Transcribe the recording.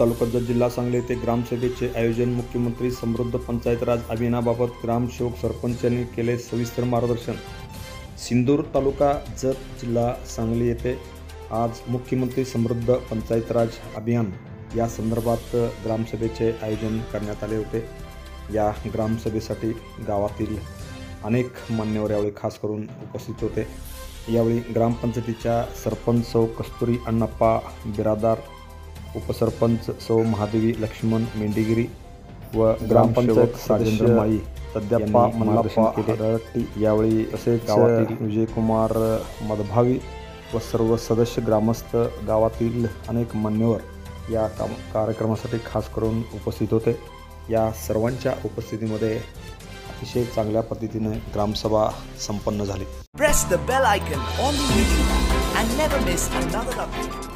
तालुका जत जिल्हा सांगली येथे ग्रामसभेचे आयोजन मुख्यमंत्री समृद्ध पंचायत राज अभियानाबाबत ग्रामसेवक सरपंच यांनी केले सविस्तर मार्गदर्शन। सिंदूर तालुका जत जिल्हा सांगली येथे आज मुख्यमंत्री समृद्ध पंचायत राज अभियान या संदर्भात ग्रामसभेचे आयोजन करण्यात आले होते। या ग्रामसभेसाठी गावातील अनेक मान्यवर यावेळी खास करून उपस्थित होते। यावेळी ग्रामपंचायतीच्या सरपंच सौ कस्तुरी अण्णाप्पा बिरादार, उपसरपंच सौ महादेवी लक्ष्मण मेंढीगिरी व ग्रामपंचायत राजेंद्र माळी, तद्याप्पा मल्लाप्पा हरळट्टी यावेळी तसेच गावातील विजयकुमार मदभावी व सर्व सदस्य ग्रामस्थ गावातील अनेक मान्यवर या कार्यक्रमासाठी खास करून उपस्थित होते। या सर्वांच्या उपस्थितीमध्ये अतिशय चांगल्या पद्धतीने ग्रामसभा संपन्न झाली। Press the bell icon on the video and never miss another update.